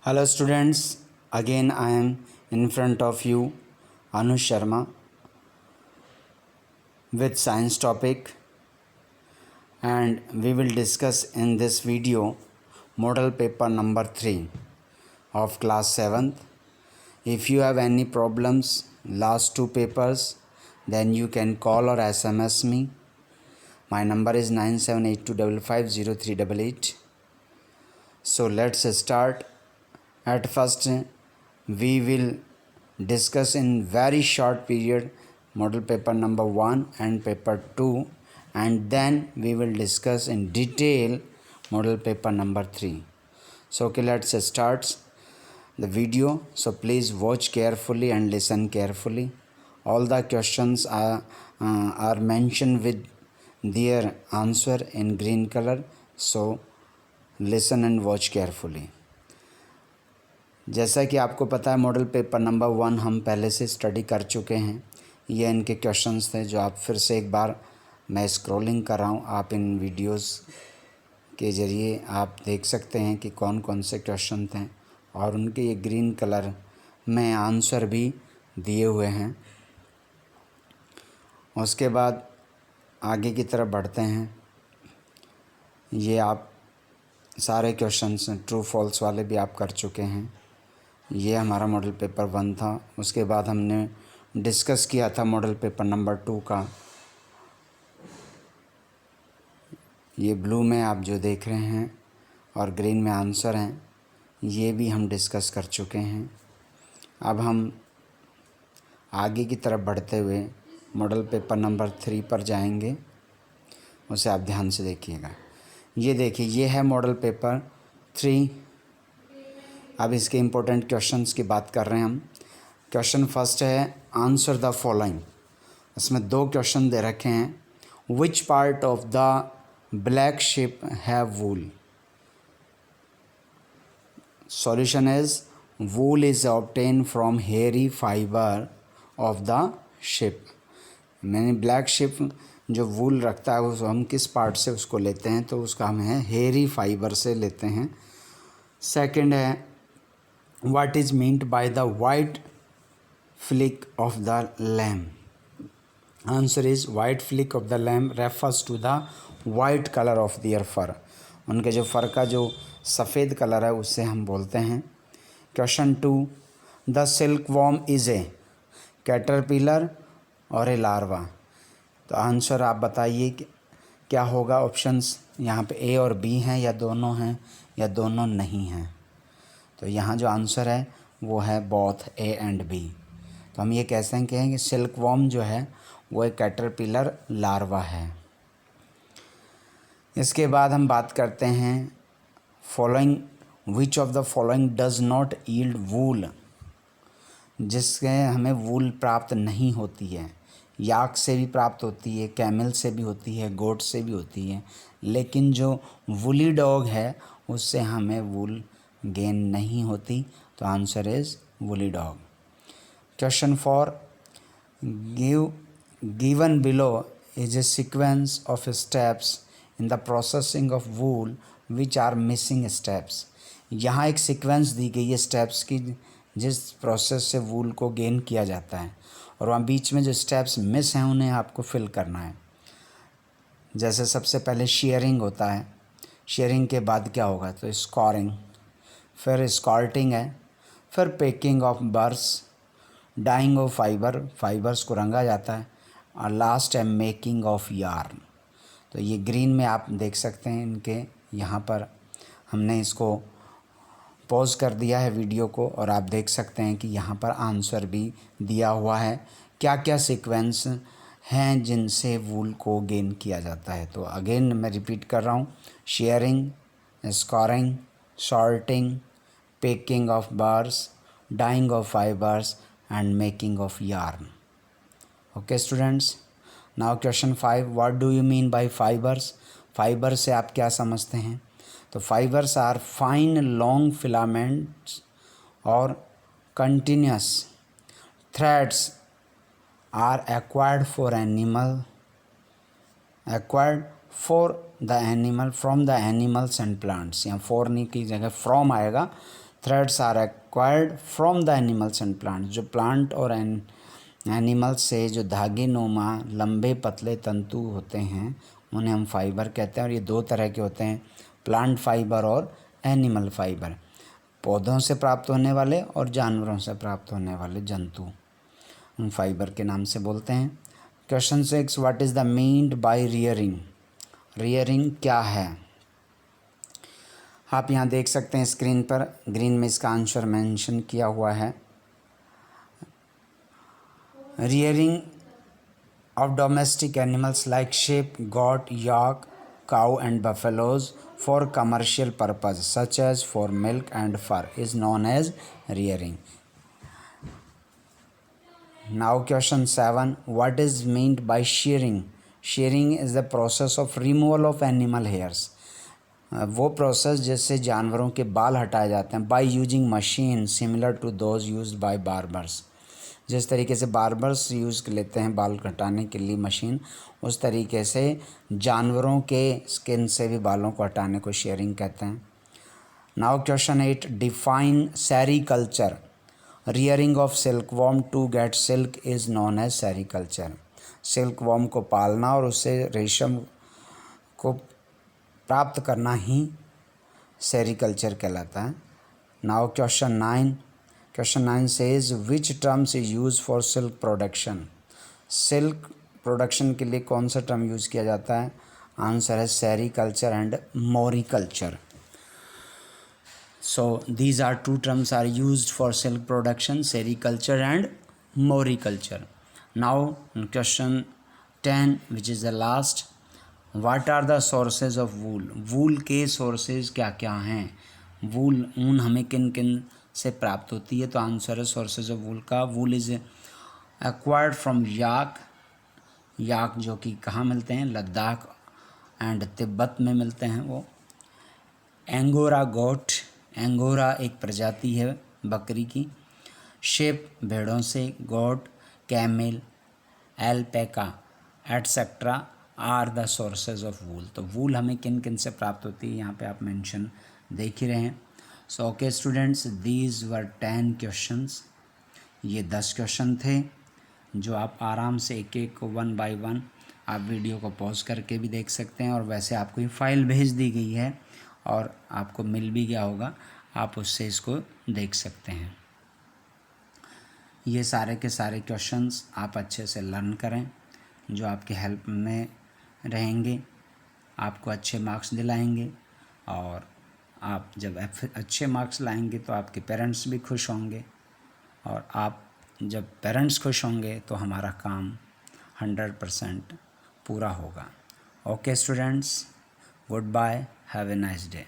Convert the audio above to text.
Hello students, again I am in front of you Anush Sharma with science topic, and we will discuss in this video model paper number 3 of class 7th. If you have any problems last two papers, then you can call or SMS me. My number is 9782550388. So let's start. At first we will discuss in very short period model paper number 1 and paper 2, and then we will discuss in detail model paper number 3. So okay, let's start the video. So please watch carefully and listen carefully. All the questions are mentioned with their answer in green color, so listen and watch carefully. जैसा कि आपको पता है model paper number 1 हम पहले से study कर चुके हैं। ये इनके क्वेश्चंस थे जो आप फिर से एक बार मैं स्क्रॉलिंग कर रहा हूँ। आप इन वीडियोस के ज़रिए आप देख सकते हैं कि कौन कौन से क्वेश्चन थे और उनके ये ग्रीन कलर में आंसर भी दिए हुए हैं। उसके बाद आगे की तरफ बढ़ते हैं। ये आप सारे क्वेश्चंस ट्रू फॉल्स वाले भी आप कर चुके हैं। ये हमारा मॉडल पेपर 1 था। उसके बाद हमने डिस्कस किया था मॉडल पेपर नंबर 2 का। ये ब्लू में आप जो देख रहे हैं और ग्रीन में आंसर हैं, ये भी हम डिस्कस कर चुके हैं। अब हम आगे की तरफ बढ़ते हुए मॉडल पेपर नंबर 3 पर जाएंगे। उसे आप ध्यान से देखिएगा। ये देखिए, ये है मॉडल पेपर 3। अब इसके इम्पोर्टेंट क्वेश्चंस की बात कर रहे हैं हम। क्वेश्चन फर्स्ट है आंसर द फॉलोइंग। इसमें 2 क्वेश्चन दे रखे हैं। Which part of the black ship have wool? Solution is wool is obtain from hairy fibre of the ship. मैंने ब्लैक शिप जो वूल रखता है उसको हम किस पार्ट से उसको लेते हैं, तो उसका हम है हेयरी फाइबर से लेते हैं। सेकंड है what is meant by the white flick of the lamb? Answer is white flick of the lamb refers to the white color of their fur. उनके जो फर का जो सफ़ेद कलर है उससे हम बोलते हैं। Question 2, the silk worm is a caterpillar और ए लार्वा। तो आंसर आप बताइए क्या होगा। ऑप्शंस यहाँ पे ए और बी हैं, या दोनों हैं, या दोनों नहीं हैं। तो यहाँ जो आंसर है वो है बोथ ए एंड बी। तो हम ये कह सकते हैं कि सिल्क वॉर्म जो है वो एक कैटरपिलर लार्वा है। इसके बाद हम बात करते हैं following, which of the following does not yield wool. जिससे हमें वूल प्राप्त नहीं होती है। याक से भी प्राप्त होती है, कैमल से भी होती है, गोट से भी होती है, लेकिन जो वूली डॉग है उससे हमें वूल गेन नहीं होती। तो answer is woolly dog. Question 4, given below is a sequence of steps in the processing of wool which are missing steps. यहाँ एक सीक्वेंस दी गई है स्टेप्स की, जिस प्रोसेस से वूल को गेन किया जाता है, और वहाँ बीच में जो स्टेप्स मिस हैं उन्हें आपको फिल करना है। जैसे सबसे पहले शेयरिंग होता है, शेयरिंग के बाद क्या होगा, तो स्कोरिंग, फिर स्कॉर्टिंग है, फिर picking of burrs, dyeing of fibres को रंगा जाता है, और लास्ट है मेकिंग ऑफ यार्न। तो ये ग्रीन में आप देख सकते हैं इनके, यहाँ पर हमने इसको पॉज कर दिया है वीडियो को, और आप देख सकते हैं कि यहाँ पर आंसर भी दिया हुआ है क्या क्या सीक्वेंस हैं जिनसे वूल को गेन किया जाता है। तो अगेन मैं रिपीट कर रहा हूँ, sharing, scoring, sorting, packing of bars, dyeing of fibers and making of yarn. Okay students, now question 5, what do you mean by fibers? Fibers से आप क्या समझते हैं? तो fibers are fine long filaments or continuous threads are acquired for the animal from the animals and plants। यहाँ for नहीं की जगह फ्रॉम आएगा, threads are acquired from the animals and plant, जो प्लांट और एनिमल्स से जो धागे नुमा लंबे पतले तंतु होते हैं उन्हें हम फाइबर कहते हैं। और ये दो तरह के होते हैं, प्लांट फाइबर और एनिमल फाइबर। पौधों से प्राप्त होने वाले और जानवरों से प्राप्त होने वाले जंतु हम फाइबर के नाम से बोलते हैं। Question 6, what is the meant by rearing? Rearing क्या है? आप यहाँ देख सकते हैं स्क्रीन पर, ग्रीन में इसका आंसर मेंशन किया हुआ है। Rearing of domestic animals like sheep, goat, yak, cow and buffaloes for commercial purpose such as for milk and fur is known as rearing. Now question 7, what is meant by shearing? Shearing is the process of removal of animal hairs. वो process जिससे जानवरों के बाल हटाए जाते हैं, by using machine similar to those used by barbers. जिस तरीके से बार्बर्स यूज़ कर लेते हैं बाल कटाने के लिए मशीन, उस तरीके से जानवरों के स्किन से भी बालों को हटाने को शेयरिंग कहते हैं। Now question 8, define sericulture. Rearing of silkworm to get silk is known as sericulture. Silkworm को पालना और उससे रेशम को प्राप्त करना ही सेरीकल्चर कहलाता है। Now question 9, Question 9 says which terms is used for silk production? Silk production के लिए कौन सा टर्म यूज़ किया जाता है? आंसर है sericulture and moriculture. So these are two terms are used for silk production, sericulture and moriculture. Now question 10, which is the last, what are the sources of wool? wool के sources क्या क्या हैं? wool ऊन हमें किन किन से प्राप्त होती है? तो आंसर है सोर्सेज ऑफ वूल का, वूल इज़ एक्वायर्ड फ्रॉम याक। याक जो कि कहाँ मिलते हैं? लद्दाख एंड तिब्बत में मिलते हैं वो। एंगोरा गोट, एंगोरा एक प्रजाति है बकरी की। शेप भेड़ों से, goat, camel, alpaca etcetera are the sources of wool. तो वूल हमें किन किन से प्राप्त होती है यहाँ पे आप मेंशन देख ही रहे हैं। So okay students, these were 10 questions. ये 10 क्वेश्चन थे जो आप आराम से एक एक को 1 बाय 1 आप वीडियो को पॉज करके भी देख सकते हैं। और वैसे आपको ये फाइल भेज दी गई है और आपको मिल भी गया होगा, आप उससे इसको देख सकते हैं। ये सारे के सारे क्वेश्चंस आप अच्छे से लर्न करें, जो आपके हेल्प में रहेंगे, आपको अच्छे मार्क्स दिलाएंगे। और आप जब अच्छे मार्क्स लाएंगे तो आपके पेरेंट्स भी खुश होंगे, और आप जब पेरेंट्स खुश होंगे तो हमारा काम 100% पूरा होगा। Okay students, goodbye, have a nice day.